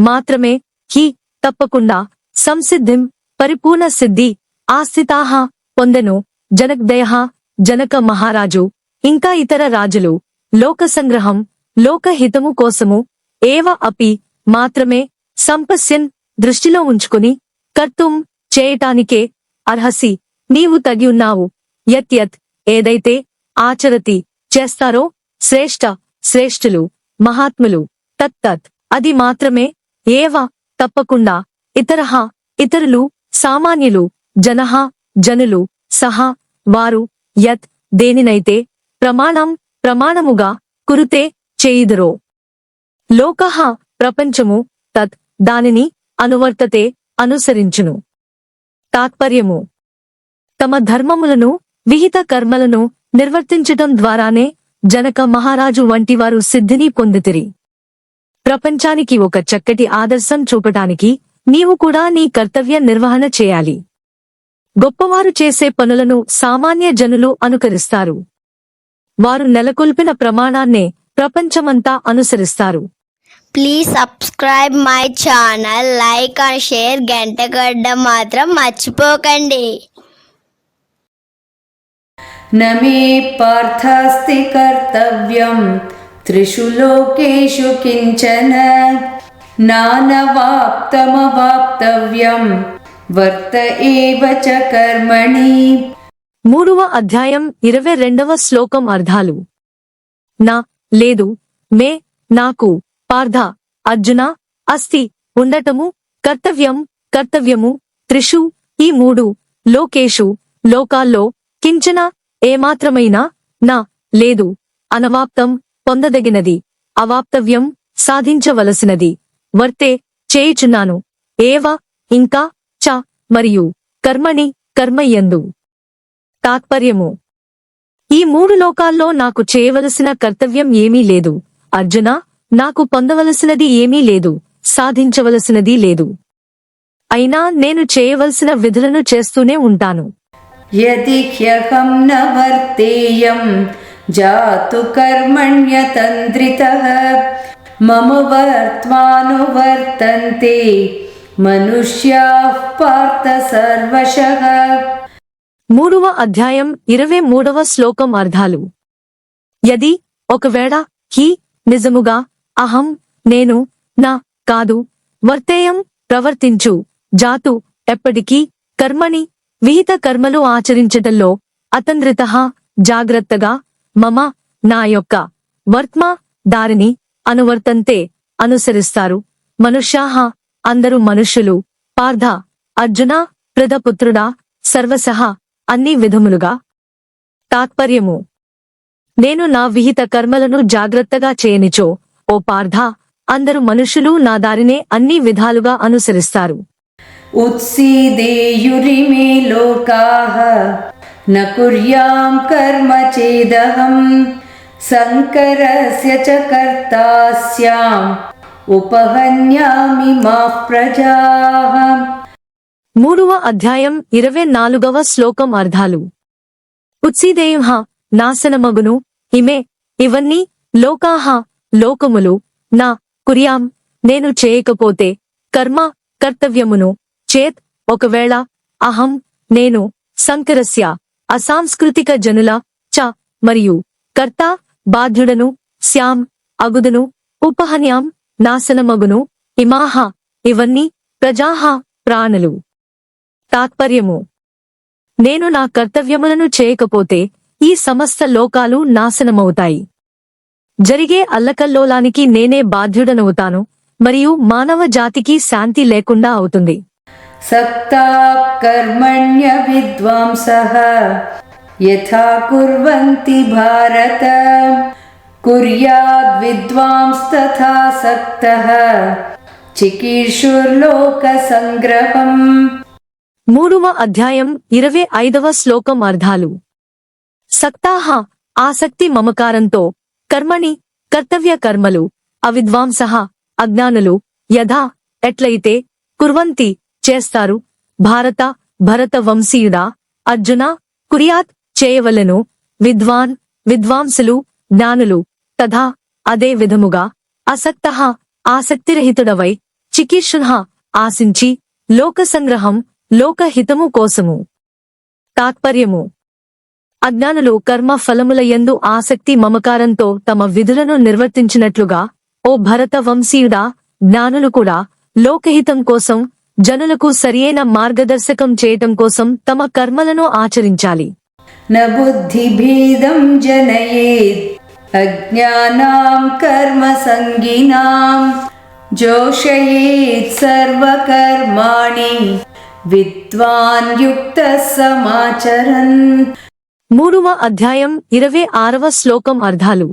మాత్రమే, హి తప్పకుండా, సంసిద్ధిం పరిపూర్ణ సిద్ధి, ఆస్థితాః పొందెను, జనక్దయః జనక మహారాజు ఇంకా ఇతర రాజులు, లోకసంగ్రహం లోకహితము కోసము, ఏవ అపి మాత్రమే, సంపశ్యన్ దృష్టిలో ఉంచుకుని, కర్తుం చేయటానికే, అర్హసి నీవు తగి ఉన్నావు, యత్ యత్ ఏదైతే, ఆచరతి చేస్తారో, శ్రేష్ఠ శ్రేష్ఠులు, మహాత్ములు, తత్తత్ అది మాత్రమే, ఏవ తప్పకుండా, ఇతరః ఇతరులు, సామాన్యులు, జనః జనులు, సహా వారు, యత్ దేనినైతే, ప్రమాణం ప్రమాణముగా, కురుతే చేయుదురో, లోకః ప్రపంచము, తత్ దానిని, అనువర్తతే అనుసరించును. తాత్పర్యము: తమ ధర్మములను విహిత కర్మలను నిర్వర్తించటం ద్వారానే జనక మహారాజు వంటివారు సిద్ధిని పొందితిరి. ప్రపంచానికి ఒక చక్కటి ఆదర్శం చూపటానికి నీవు కూడా నీ కర్తవ్య నిర్వహణ చేయాలి. గొప్పవారు చేసే పనులను సామాన్య జనులు అనుకరిస్తారు. వారు నెలకొల్పిన ప్రమాణాన్నే ప్రపంచమంతా అనుసరిస్తారు. Please subscribe my channel, like and share, గంట కొట్టడం మాత్రం మర్చిపోకండి. న మే పార్థాస్తి కర్తవ్యం త్రిషు లోకేషు కించన నానవాప్తమవాప్తవ్యం వర్త ఏవ చ కర్మణి. 3వ అధ్యాయం 22వ శ్లోకం అర్థాలు. నా, లేదు, మే, నాకు, పార్థ, అర్జున, అస్తి, ఉండటము, కర్తవ్యం, కర్తవ్యము, త్రిషు, ఈ 3, లోకేషు, లోకాల్లో, కించన, ఏమాత్రమైనా, నా, లేదు, అనవాప్తం, పొందదగినది, అవాప్తవ్యం, సాధించవలసినది, వర్తే, చేయుచున్నాను, ఏవ, ఇంకా, చ, మరియు, కర్మణి, కర్మయందు. తాత్పర్యము. ఈ 3 లోకాల్లో నాకు చేయవలసిన కర్తవ్యం ఏమీ లేదు, అర్జున, నాకు పొందవలసినది ఏమీ లేదు, సాధించవలసినది లేదు. అయినా నేను చేయవలసిన విధులను చేస్తూనే ఉంటాను. యది హ్యహం న వర్తేయం జాతు కర్మణ్యతంత్రితః మమ వర్త్మానువర్తంతే మనుష్యాః పార్థ సర్వశః. 3వ అధ్యాయం 23వ శ్లోకం అర్థాలు. యది, ఒకవేళ, హి, నిజముగా, అహం, నేను, నా, కాదు, వర్తేయం, ప్రవర్తించు, జాతు, ఎప్పటికీ, కర్మణి, విహిత కర్మలు ఆచరించటంలో, అతంద్రితః, జాగ్రత్తగా, మమ, నా యొక్క, వర్త్మ, దారిని, అనువర్తంతే, అనుసరిస్తారు, మనుష్యాః, అందరు మనుష్యులు, పార్థ, అర్జున, ప్రథపుత్రుడా, సర్వశః, అన్ని విధములుగా. తాత్పర్యము. నేను నా విహిత కర్మలను జాగ్రత్తగా చేయనిచో, ఓ పార్థ, అందరు మనుషులు నా దారినే అన్ని విధాలుగా అనుసరిస్తారు. ఉత్సీదేయురిమే లోకాః న కుర్యాం కర్మ చేదహం సంకరస్య చ కర్తా స్యాం ఉపహన్యామి మాః ప్రజాః. 3వ అధ్యాయం 24వ శ్లోకం అర్థాలు. ఉత్సీదేయం, నాశనమగును, ఇమే, ఇవన్నీ, లోకాహ, లోకములు, నా, కుర్యాం, నేను చేయకపోతే, కర్మ, కర్తవ్యమును, చేత్, ఒకవేళ, అహం, నేను, సంకరస్య, అసాంస్కృతిక జనుల, చ, మరియు, కర్త, బాధ్యుడను, శ్యాం, అగుదును, ఉపహన్యాం, నాశనమగును, ఇమాహ, ఇవన్నీ, ప్రజాహ, ప్రాణులు. తాత్పర్యము. నేను నా కర్తవ్యములను చేయకపోతే ఈ సమస్త లోకాలు నాశనమవుతాయి. జరిగే అల్లకల్లోలానికి నేనే బాధ్యుడనవుతాను, మరియు మానవ జాతికి శాంతి లేకుండా అవుతుంది. సక్తా కర్మణ్య విద్వాంసః యథా కుర్వంతి భారత కుర్యాద్ విద్వాంస్తథా సక్తః చికీర్షుర్లోక సంగ్రహం. 3వ అధ్యాయం 25వ శ్లోకం అర్థాలు. సక్తాహ, ఆసక్తి మమకారంతో, కర్మణి, కర్తవ్య కర్మలు, అవిద్వాంసః, అజ్ఞానులు, యథా, ఎట్లయితే, కుర్వంతి, చేస్తారు, భారత, భరత వంశీయుడా, అర్జున, కుర్యాత్, చేయవలెను, విద్వాన్, విద్వాంసులు, జ్ఞానులు, తథా, అదే విధముగా, అసక్తః, ఆసక్తిరహితుడవై, చికీర్షుః, ఆశించి, లోకసంగ్రహం, లోకహితము కోసము. తాత్పర్యము. అజ్ఞానులు కర్మ ఫలముల యందు ఆసక్తి మమకారంతో తమ విధులను నిర్వర్తించినట్లుగా, ఓ భరత వంశీయుడా, జ్ఞానులు కూడా, లోకహితం కోసం, జనులకు సరియైన మార్గదర్శకం చేయటం కోసం తమ కర్మలను ఆచరించాలి. న బుద్ధిభేదం జనయేత్ అజ్ఞానాం కర్మ సంగినాం జోషయేత్ సర్వకర్మాణి విద్వాన్ యుక్తః సమాచరన్. 3వ అధ్యాయం 26వ శ్లోకం అర్థాలు.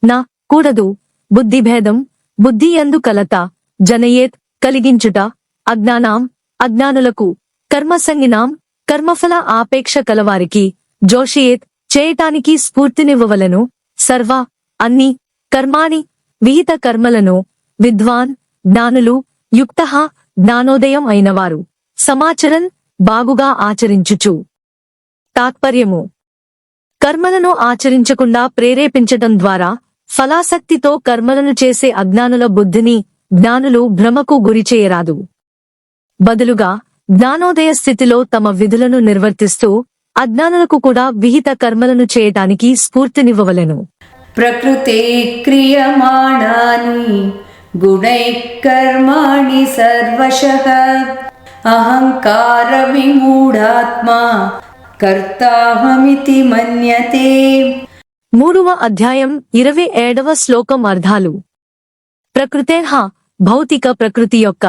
నా, కూడదు, బుద్ధిభేదం, బుద్ధి యందు కలత, జనయేత్, కలిగించుట, అజ్ఞానాం, అజ్ఞానులకు, కర్మసంగినాం, కర్మఫల ఆపేక్ష కలవారికి, జోషయేత్, చేయటానికి స్ఫూర్తినివ్వవలను, సర్వ, అన్ని, కర్మాణి, విహిత కర్మలను, విద్వాన్, జ్ఞానులు, యుక్తః, జ్ఞానోదయం అయినవారు, సమాచరన్, బాగుగా ఆచరించుచు. తాత్పర్యము. కర్మలను ఆచరించకుండా ప్రేరేపించటం ద్వారా ఫలాసక్తితో కర్మలను చేసే అజ్ఞానుల బుద్ధిని జ్ఞానులు భ్రమకు గురిచేయరాదు. బదులుగా జ్ఞానోదయ స్థితిలో తమ విధులను నిర్వర్తిస్తూ అజ్ఞానులకు కూడా విహిత కర్మలను చేయటానికి స్ఫూర్తినివ్వవలెను. ప్రకృతే క్రియమాణాని గుణైః కర్మాణి సర్వశః అహంకార విమూఢాత్మా కర్తాహమితి మన్యతే. 3వ అధ్యాయం 27వ శ్లోకం అర్థాలు. ప్రకృతేః భౌతిక ప్రకృతి యొక్క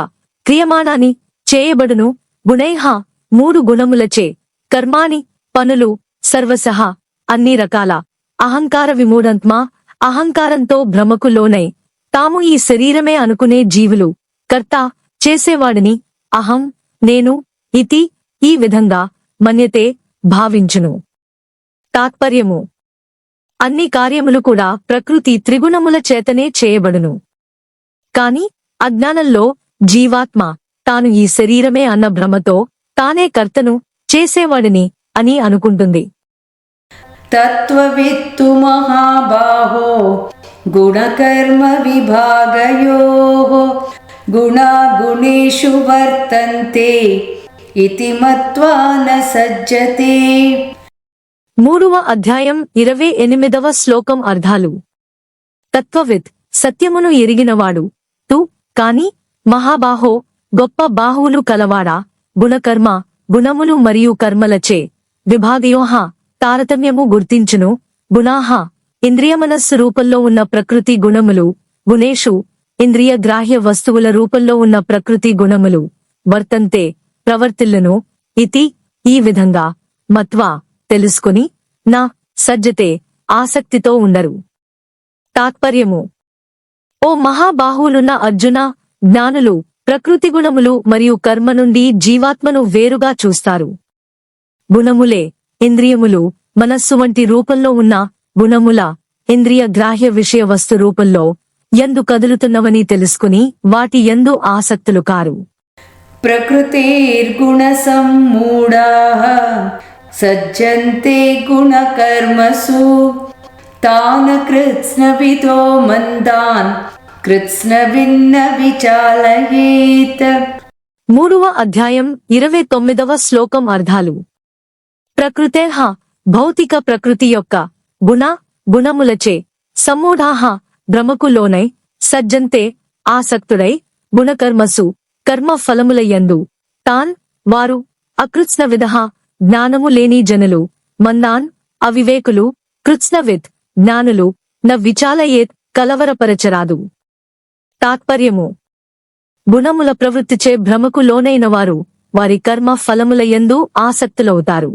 క్రియమాణాని చేయబడును గుణైః 3 గుణములచే కర్మాని పనులు సర్వసః అన్ని రకాల అహంకార విమూఢాత్మ అహంకారంతో భ్రమకు లోనై తాము ఈ శరీరమే అనుకునే జీవులు కర్త చేసేవాడిని అహం నేను ఇతి ఈ విధంగా మన్యతే భావించును. తాత్పర్యము అన్ని కార్యములు కూడా ప్రకృతి త్రిగుణముల చేతనే చేయబడును. కాని అజ్ఞానంలో జీవాత్మ తాను ఈ శరీరమే అన్న భ్రమతో తానే కర్తను చేసేవాడిని అని అనుకుంటుంది. తత్వవిత్తు మహాబాహో గుణకర్మ విభాగయోః గుణాగుణేషు వర్తంతే ఇతి మత్వా న సజ్జతే. 3వ అధ్యాయం 28వ శ్లోకం అర్థాలు. తత్వవిత్ సత్యమును ఎరిగినవాడు తు కాని మహాబాహో గొప్ప బాహువులు కలవాడా గుణకర్మ గుణములు మరియు కర్మలచే విభాగయోః తారతమ్యము గుర్తించును గుణాః ఇంద్రియమనస్సు రూపంలో ఉన్న ప్రకృతి గుణములు గుణేషు ఇంద్రియ గ్రాహ్య వస్తువుల రూపంలో ఉన్న ప్రకృతి గుణములు వర్తంతే ప్రవర్తిల్లును ఇతి ఈ విధంగా మత్వా తెలుసుకుని నా సజ్జతే ఆసక్తితో ఉండరు. తాత్పర్యము ఓ మహాబాహువులున్న అర్జున జ్ఞానులు ప్రకృతి గుణములు మరియు కర్మ నుండి జీవాత్మను వేరుగా చూస్తారు. గుణములే ఇంద్రియములు మనస్సు వంటి రూపంలో ఉన్న గుణముల ఇంద్రియ గ్రాహ్య విషయ వస్తు రూపంలో యందు కదులుతున్నవని తెలుసుకుని వాటి యందు ఆసక్తులు కారు. ప్రకృతిర్గుణ సమ్మూఢాః సజ్జంతే గుణకర్మసు తాన్ కృత్స్నవిదో మందాన్ కృత్స్నవిన్న విచాలయేత్. 3వ అధ్యాయం 29వ శ్లోకం అర్థాలు. ప్రకృతేః భౌతిక ప్రకృతి యొక్క గుణములచే సమ్మూఢాః భ్రమకు లోనై సజ్జంతే ఆసక్తుడై గుణకర్మసు కర్మ ఫలముల యందు తాన్ వారు అకృత్స్నవిదః జ్ఞానము లేని జనులు మందాన్ అవివేకులు కృత్స్నవిత్ జ్ఞానులు న విచాలయేత్ కలవరపరచరాదు. తాత్పర్యము గుణముల ప్రవృత్తిచే భ్రమకు లోనైనవారు వారి కర్మ ఫలముల యందు ఆసక్తులవుతారు.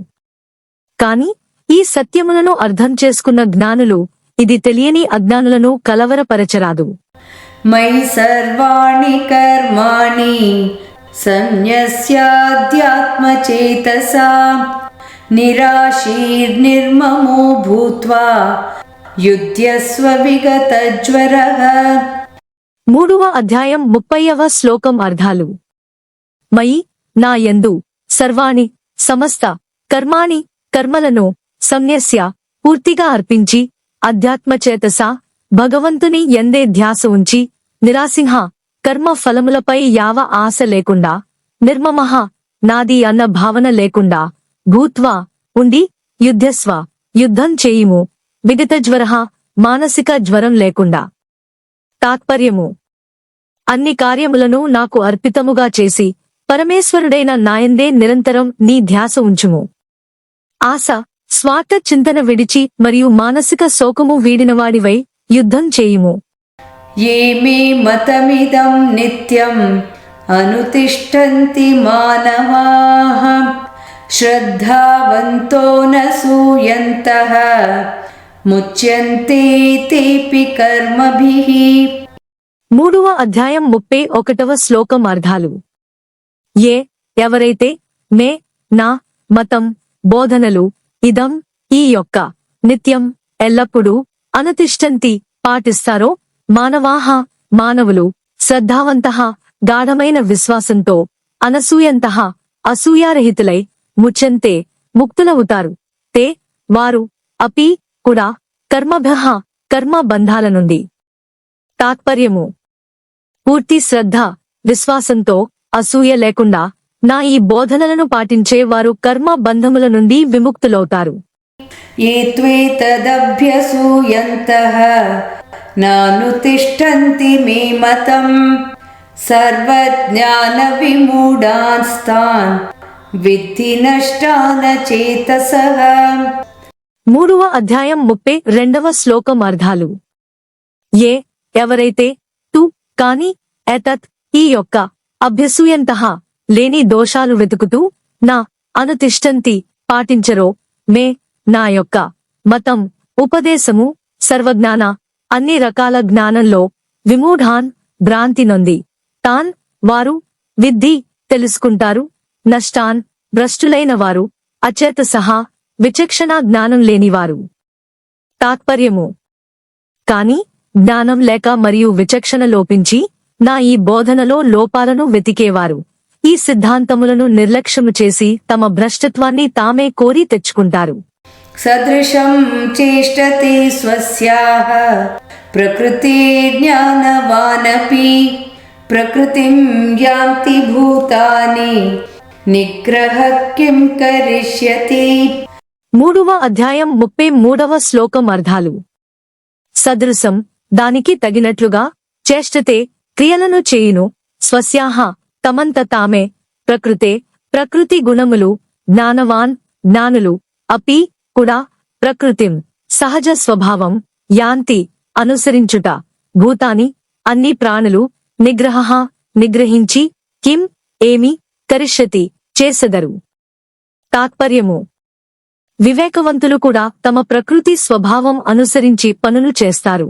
కాని ఈ సత్యములను అర్థం చేసుకున్న జ్ఞానులు ఇది తెలియని అజ్ఞానులను కలవరపరచరాదు. మయి సర్వాణి కర్మాణి సన్యస్యాధ్యాత్మచేతసా నిరాశీర్నిర్మమో భూత్వా యుధ్యస్వ విగతజ్వరః. 3వ అధ్యాయం 30వ శ్లోకం అర్థాలు. మయి నా యందు సర్వాణి సమస్త కర్మాణి కర్మలను సన్యస్య పూర్తిగా అర్పించి అధ్యాత్మచేతస భగవంతుని యందే ధ్యాస ఉంచి నిరాసింహ కర్మ ఫలములపై యావ ఆశ లేకుండా నిర్మమః నాది అన్న భావన లేకుండా భూత్వా ఉండి యుధ్యస్వ యుద్ధం చేయుము విగతజ్వరః మానసిక జ్వరం లేకుండా. తాత్పర్యము అన్ని కార్యములను నాకు అర్పితముగా చేసి పరమేశ్వరుడైన నాయందే నిరంతరం నీ ధ్యాస ఉంచుము. ఆశ స్వార్థ చింతన విడిచి మరియు మానసిక శోకము వీడినవాడివై యుద్ధం చేయుము. ఏ మే మతమిదం నిత్యం అనుతిష్టంతి మానవాః శ్రద్ధావంతో న సూయంతః ముచ్యంతే తేపి కర్మభిః. 3వ అధ్యాయం 31వ శ్లోకం అర్థాలు. ఎవరైతే మే నా మతం బోధనలు ఇదం ఈ యొక్క నిత్యం ఎల్లప్పుడూ అనుతిష్టంతి పాటిస్తారో మానవాః మానవులు శ్రద్ధావంతః గాఢమైన విశ్వాసంతో అనసూయంతః అసూయారహితులై ముచ్యంతే ముక్తులవుతారు తే వారు అపి కూడా కర్మభః కర్మ బంధాల నుండి. తాత్పర్యము పూర్తి శ్రద్ధ విశ్వాసంతో అసూయ లేకుండా నా ఈ బోధనలను పాటించే వారు కర్మ బంధముల నుండి విముక్తులవుతారు. ఏ త్వేతదభ్యసూయంతః నానుతిష్టంతి మే మతం సర్వజ్ఞాన విమూఢాస్తాన్ విద్ధి నష్టాన చేతసః. 3వ అధ్యాయం 32వ శ్లోకం అర్థాలు. ఎవరైతే తు కాని ఎతత్ ఈ యొక్క అభ్యసూయంతః లేని దోషాలు వెతుకుతూ నా అనుతిష్టంతి పాటించరో మే నా యొక్క మతం ఉపదేశము సర్వజ్ఞాన అన్ని రకాల జ్ఞానంలో విమూఢాన్ భ్రాంతి నొంది తాన్ వారు విద్ధి తెలుసుకుంటారు నష్టాన్ భ్రష్టులైన వారు అచేత సహా విచక్షణ జ్ఞానం లేనివారు. తాత్పర్యము కాని జ్ఞానం లేక మరియు విచక్షణ లోపించి నా ఈ బోధనలో లోపాలను వెతికేవారు ఈ సిద్ధాంతములను నిర్లక్ష్యము చేసి తమ భ్రష్టత్వాన్ని తామే కోరి తెచ్చుకుంటారు. సదృశం చేష్టతే స్వస్యాః ప్రకృతే జ్ఞానవానపి ప్రకృతిం యాంతి భూతాని నిగ్రహ కిం కరిష్యతి. 3వ అధ్యాయం 33వ శ్లోకం అర్థాలు. సదృశం దానికి తగినట్లుగా చేష్టతే క్రియలను చేయును స్వస్యాహ తమంత తామే ప్రకృతే ప్రకృతి గుణములు జ్ఞానవాన్ జ్ఞానులు అపి కూడా ప్రకృతిం సహజ స్వభావం యాంతి అనుసరించుట భూతాని అన్ని ప్రాణులు నిగ్రహ నిగ్రహించి కిం ఏమి కరిష్యతి చేసెదరు. తాత్పర్యము వివేకవంతులు కూడా తమ ప్రకృతి స్వభావం అనుసరించి పనులు చేస్తారు.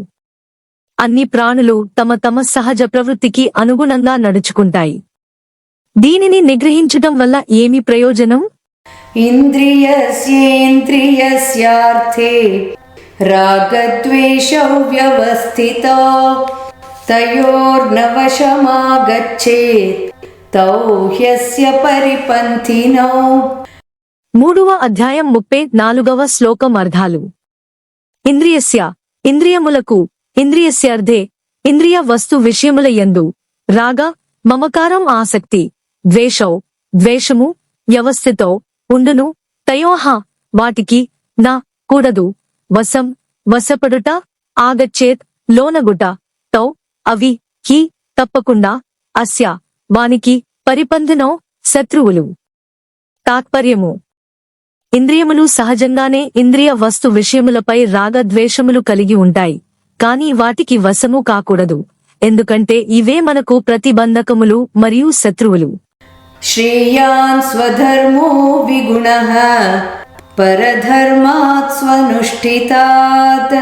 అన్ని ప్రాణులు తమ తమ సహజ ప్రవృత్తికి అనుగుణంగా నడుచుకుంటాయి. దీనిని నిగ్రహించటం వల్ల ఏమి ప్రయోజనం? ఇంద్రియస్యేంద్రియస్యార్థే రాగద్వేషౌ వ్యవస్థితో తయోర్నవశమాగచ్చేత్ తౌ హ్యస్య పరిపంథినౌ. 3వ అధ్యాయం 34వ శ్లోకం అర్థాలు. ఇంద్రియస్య ఇంద్రియములకు ఇంద్రియస్యార్థే ఇంద్రియ వస్తు విషయముల యందు రాగ మమకారం ఆసక్తి ద్వేషౌ ద్వేషము వ్యవస్థితో ఉండును తయోహ వాటికి నా కూడదు వశం వశపడుట ఆగచ్చేత్ లోనగుట తౌ అవి హి తప్పకుండా అస్య వానికి పరిపంథినో శత్రువులు. తాత్పర్యము ఇంద్రియములు సహజంగానే ఇంద్రియ వస్తు విషయములపై రాగద్వేషములు కలిగి ఉంటాయి కాని వాటికి వశము కాకూడదు ఎందుకంటే ఇవే మనకు ప్రతిబంధకములు మరియు శత్రువులు. శ్రేయాన్ స్వధర్మో విగుణః పరధర్మాత్ స్వనుష్ఠితాత్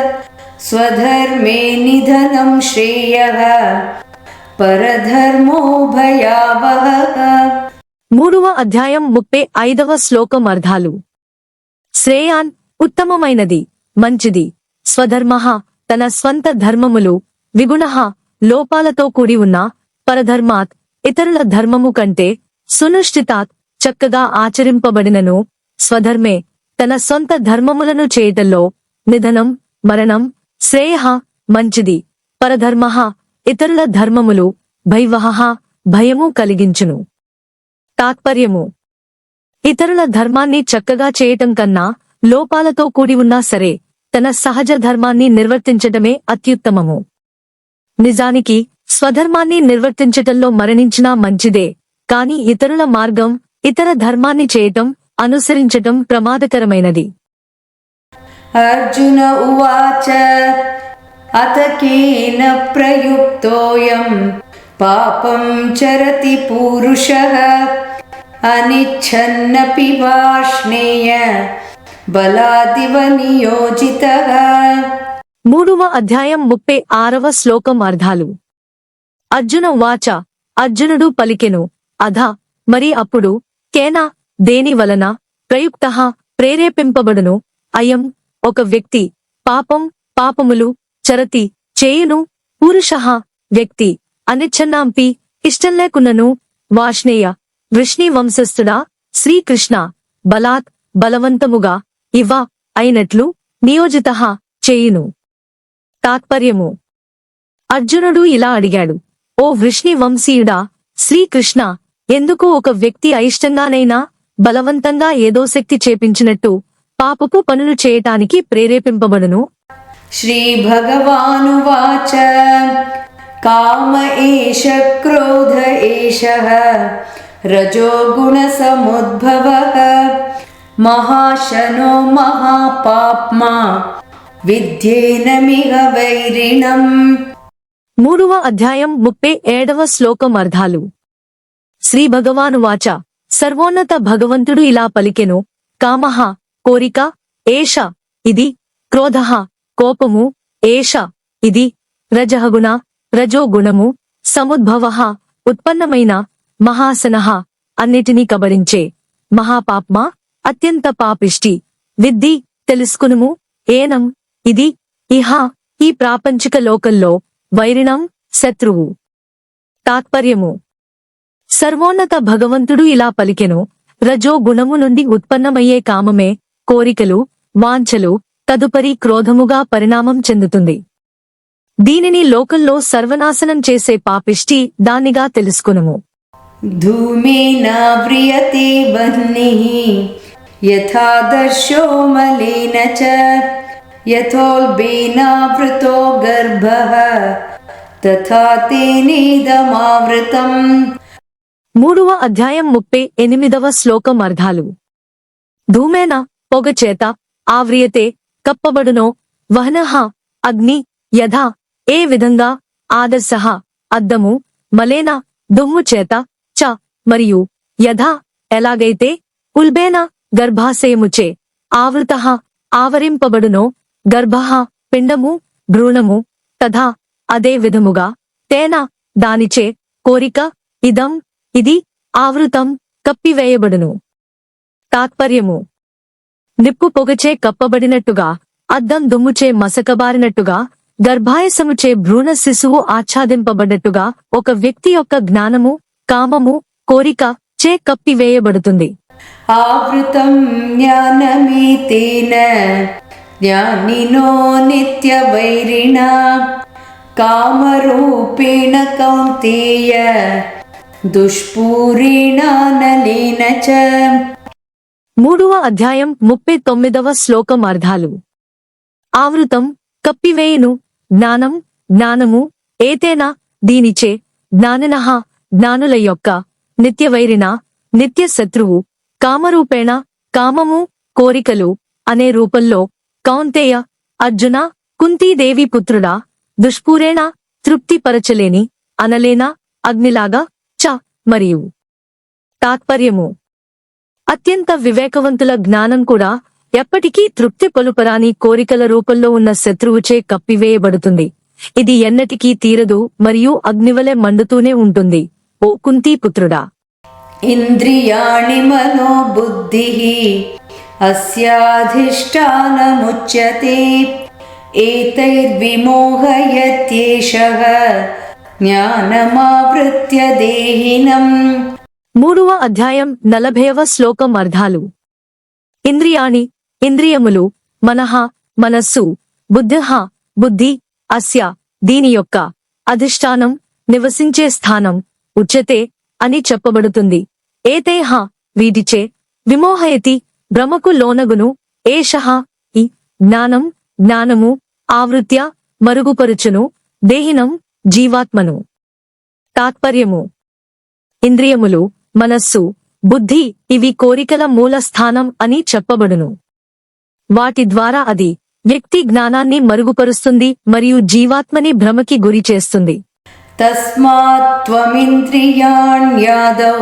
స్వధర్మే నిధనం శ్రేయః పరధర్మో భయావహః. 3వ అధ్యాయం 35వ శ్లోకం అర్థాలు. శ్రేయాన్ ఉత్తమమైనది మంచిది స్వధర్మః తన స్వంత ధర్మములు విగుణః లోపాలతో కూడి ఉన్న పరధర్మాత్ ఇతరుల ధర్మము కంటే సునుష్ఠితాత్ చక్కగా ఆచరింపబడినను స్వధర్మే తన సొంత ధర్మములను చేయటంలో నిధనం మరణం శ్రేయః మంచిది పరధర్మః ఇతరుల ధర్మములు భైవహః భయము కలిగించును. తాత్పర్యము ఇతరుల ధర్మాన్ని చక్కగా చేయటం కన్నా లోపాలతో కూడి ఉన్నా సరే తన సహజ ధర్మాన్ని నిర్వర్తించటమే అత్యుత్తమము. నిజానికి స్వధర్మాన్ని నిర్వర్తించటంలో మరణించినా మంచిదే కాని ఇతరుల మార్గం ఇతర ధర్మాన్ని చేయటం అనుసరించటం ప్రమాదకరమైనది. అర్జున ఉవాచ అత కేన ప్రయుక్తోయం పాపం చరతి పూరుషః అనిచ్ఛన్నపి వాష్ణేయ బలాదివ నియోజితః. 3వ అధ్యాయం 36వ శ్లోకం అర్థాలు. అర్జున వాచ అర్జునుడు పలికెను అధ మరి అప్పుడు కేనా దేని వలన ప్రయుక్తః ప్రేరేపింపబడును అయం ఒక వ్యక్తి పాపం పాపములు చరతి చేయును పురుషః వ్యక్తి అనిచ్ఛన్నాంపి ఇష్టం లేకున్నను వాష్ణేయ వృష్ణి వంశస్థుడా శ్రీకృష్ణ బలాత్ బలవంతముగా ఇవ అయినట్లు నియోజితః చేయును. తాత్పర్యము అర్జునుడు ఇలా అడిగాడు ఓ వృష్ణి వంశీయుడా శ్రీకృష్ణ ఎందుకు ఒక వ్యక్తి అయిష్టంగానైనా బలవంతంగా ఏదో శక్తి చేపించినట్టు పాపపు పనులు చేయటానికి ప్రేరేపింపబడును. శ్రీ భగవానువాచ కామ ఏష క్రోధ ఏషః रजोगुणसमुद्भवः महाशनो महापाप्मा విద్యేనమిహ వైరిణం. 3వ అధ్యాయం 37వ శ్లోకం అర్థాలు. శ్రీ భగవానువాచ సర్వోన్నత భగవంతుడు ఇలా పలికెను, కామః కోరిక, ఏష ఇది, క్రోధః కోపము, ఏష ఇది, రజఃగుణ రజోగుణము, సముద్భవః ఉత్పన్నమైన, మహాసనః అన్నిటినీ కబరించే, మహాపాప్మా అత్యంత పాపిష్టి, విద్ధి తెలుసుకునుము, ఏనం ఇది, ఇహ ఈ ప్రాపంచిక లోకంలో, వైరిణం శత్రువు. తాత్పర్యము. సర్వోన్నత భగవంతుడు ఇలా పలికెను, రజో గుణము నుండి ఉత్పన్నమయ్యే కామమే, కోరికలు, వాంఛలు, తదుపరి క్రోధముగా పరిణామం చెందుతుంది. దీనిని లోకంలో సర్వనాశనం చేసే పాపిష్టి దానిగా తెలుసుకునుము. ధూమేనావ్రియతే వహ్నిః యథాదర్శో మలేన చ యథోల్బేనావృతో గర్భః తథా తేనేదమావృతం. 3వ అధ్యాయం 38వ శ్లోకం అర్థాలు. ధూమేన పొగచేత, ఆవ్రియతే కప్పబడునో, వహ్నః అగ్ని, యథా ఏ విధంగా, ఆదర్శః అద్దము, మలేన దుమ్ము చేత, చ మరియు యథా ఎలాగైతే, ఉల్బేన గర్భాశయముచే, ఆవృతః ఆవరింపబడునో, గర్భః పిండము భ్రూణము, తథా అదే విధముగా, తేన దానిచే, కోరిక ఇదం ఇది, ఆవృతం కప్పివేయబడును. తాత్పర్యము. నిప్పు పొగచే కప్పబడినట్టుగా, అద్దం దుమ్ముచే మసకబారినట్టుగా, గర్భాయసముచే భ్రూణ శిశువు ఆచ్ఛాదింపబడ్డట్టుగా ఒక వ్యక్తి యొక్క జ్ఞానము, కామము, కోరిక చే కప్పివేయబడుతుంది. ఆవృతం జ్ఞానమేతేన జ్ఞానినో నిత్యవైరిణా కామరూపేణ కౌంతేయ దుష్పూరేణానలేన చ. 3వ అధ్యాయం 39వ శ్లోకం అర్థాలు. ఆవృతం కప్పివేయును, జ్ఞానం జ్ఞానము, ఏతేనా దీనిచే, జ్ఞానినః జ్ఞానుల యొక్క, నిత్యవైరిణ నిత్య శత్రువు, కామరూపేణ కామము, కోరికలు అనే రూపంలో, కౌంతేయ అర్జున కుంతీదేవి పుత్రుడా, దుష్పూరేణ తృప్తిపరచలేని, అనలేనా అగ్నిలాగా, చ మరియు. తాత్పర్యము. అత్యంత వివేకవంతుల జ్ఞానం కూడా ఎప్పటికీ తృప్తి పొలుపరాని కోరికల రూపంలో ఉన్న శత్రువుచే కప్పివేయబడుతుంది. ఇది ఎన్నటికీ తీరదు మరియు అగ్నివలె మండుతూనే ఉంటుంది. ఓ కుంతీపుత్రుడా. ఇంద్రియాణి మనో బుద్ధిః అస్యాధిష్టానముచ్యతే ఏతైర్విమోహయత్యేషః జ్ఞానమావృత్య దేహినం. 3వ అధ్యాయం 40వ శ్లోకం అర్థాలు. ఇంద్రియాణి ఇంద్రియములు, మనః మనస్సు, బుద్ధిః బుద్ధి, అస్య దీని యొక్క, అధిష్టానం నివసించే స్థానం, ఉచ్యతే అని చెప్పబడుతుంది. ఏతేహ వీటిచే, విమోహయతి భ్రమకు లోనగును, ఏషః ఈ జ్ఞానం జ్ఞానము, ఆవృత్య మరుగుపరుచును, దేహినం జీవాత్మను. తాత్పర్యము. ఇంద్రియములు, మనస్సు, బుద్ధి ఇవి కోరికల మూల స్థానం అని చెప్పబడును. వాటి ద్వారా అది వ్యక్తి జ్ఞానాన్ని మరుగుపరుస్తుంది మరియు జీవాత్మని భ్రమకి గురి చేస్తుంది. తస్మాత్ త్వమింద్రియాణ్యాదౌ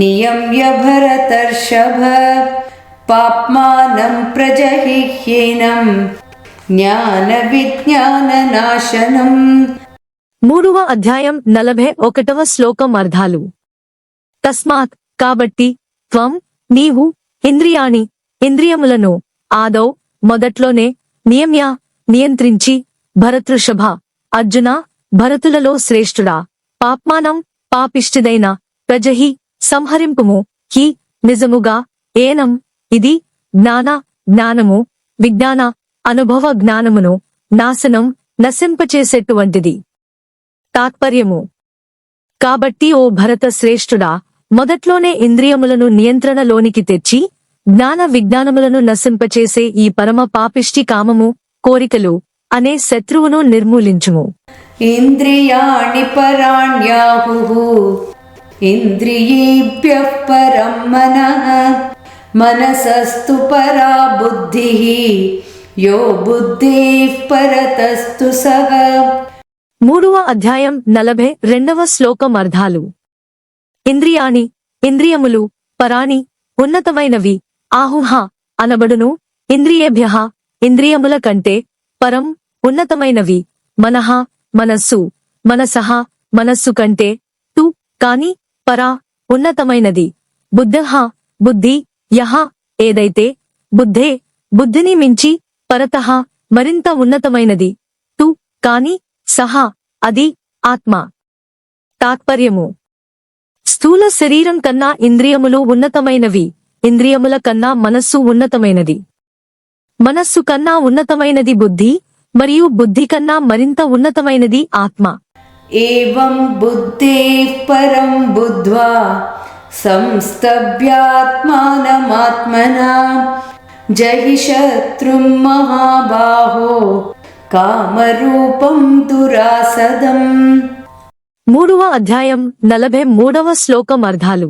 నియమ్య భరతర్షభ పాప్మానం ప్రజహిహ్యేనం జ్ఞాన విజ్ఞాన నాశనం. 3వ అధ్యాయం 41వ శ్లోకం అర్థాలు. తస్మాత్ కాబట్టి, త్వం నీవు, ఇంద్రియాణి ఇంద్రియములను, ఆదౌ మొదట్లోనే, నియమ్య నియంత్రించి, భరతృషభ అర్జున భరతులలో శ్రేష్ఠుడా, పాప్మానం పాపిష్టిదైన, ప్రజహి సంహరింపుము, హి నిజముగా, ఏనం ఇది, జ్ఞాన జ్ఞానము, విజ్ఞాన అనుభవ జ్ఞానమును, నాశనం నశింపచేసేటువంటిది. తాత్పర్యము. కాబట్టి ఓ భరత శ్రేష్ఠుడా, మొదట్లోనే ఇంద్రియములను నియంత్రణలోనికి తెచ్చి, జ్ఞాన విజ్ఞానములను నశింపచేసే ఈ పరమ పాపిష్టి కామము, కోరికలు అనే శత్రువును నిర్మూలించుము. ఇంద్రియాణి పరాణ్యాహుః इन्द्रियेभ्यः परं मनः मनसस्तु परा बुद्धिः यो बुद्धेः परतस्तु सः 3వ అధ్యాయం 42వ శ్లోకం అర్థాలు. ఇంద్రియాణి ఇంద్రియములు పరాణి ఉన్నతమైనవి ఆహుహ అనబడును ఇంద్రియేభ్యః ఇంద్రియముల కంటే పరం ఉన్నతమైనవి మనః మనస్సు మనసః మనస్సు కంటే తు కాని పరా ఉన్నతమైనది బుద్ధః బుద్ధి యః ఏదైతే బుద్ధే బుద్ధిని మించి పరతః మరింత ఉన్నతమైనది తు కాని సహ అది ఆత్మ. తాత్పర్యము స్థూల శరీరం కన్నా ఇంద్రియములు ఉన్నతమైనవి ఇంద్రియముల కన్నా మనస్సు ఉన్నతమైనది మనస్సు కన్నా ఉన్నతమైనది బుద్ధి మరియు బుద్ధి కన్నా మరింత ఉన్నతమైనది ఆత్మ. एवं बुद्धेः परं बुद्ध्वा संस्तभ्यात्मानमात्मना जहि शत्रुं महाबाहो కామరూపం దురాసదం 3వ అధ్యాయం 43వ శ్లోకం అర్థాలు.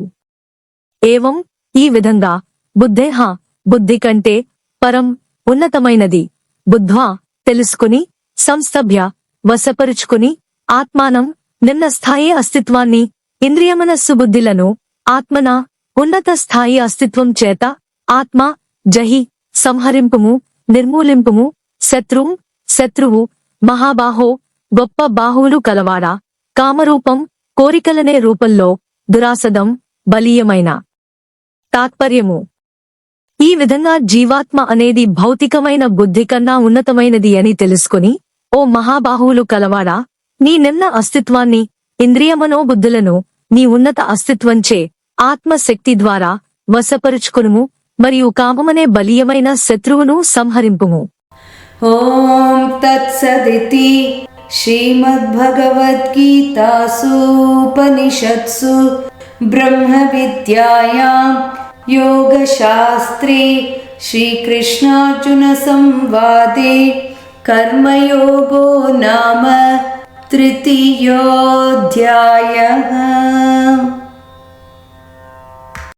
ఏవం ఈ విధంగా బుద్ధేహ బుద్ధి కంటే పరం ఉన్నతమైనది బుద్ధ్వా తెలుసుకుని సంస్తభ్య వశపరుచుకుని ఆత్మానం నిమ్న స్థాయి అస్తిత్వాన్ని ఇంద్రియమనస్సు బుద్ధిలను ఆత్మన ఉన్నత స్థాయి అస్తిత్వం చేత ఆత్మ జహి సంహరింపుము నిర్మూలింపుము శత్రువు మహాబాహో గొప్ప బాహువులు కలవాడా కామరూపం కోరికలనే రూపంలో దురాసదం బలీయమైన. తాత్పర్యము ఈ విధంగా జీవాత్మ అనేది భౌతికమైన బుద్ధి కన్నా ఉన్నతమైనది అని తెలుసుకుని ఓ మహాబాహువులు కలవాడా నీ నిమ్న అస్తిత్వాన్ని ఇంద్రియమనోబుద్ధులను నీ ఉన్నత అస్తిత్వంచే ఆత్మశక్తి ద్వారా వశపరుచుకునుము మరియు కామమనే బలీయమైన శత్రువును సంహరింపుము. ఓం తత్సదితి శ్రీమద్భగవద్గీతాసు ఉపనిషత్సు బ్రహ్మ విద్యాయాం యోగశాస్త్రే శ్రీకృష్ణార్జున సంవాదే కర్మయోగో నామ తృతీయోऽధ్యాయः.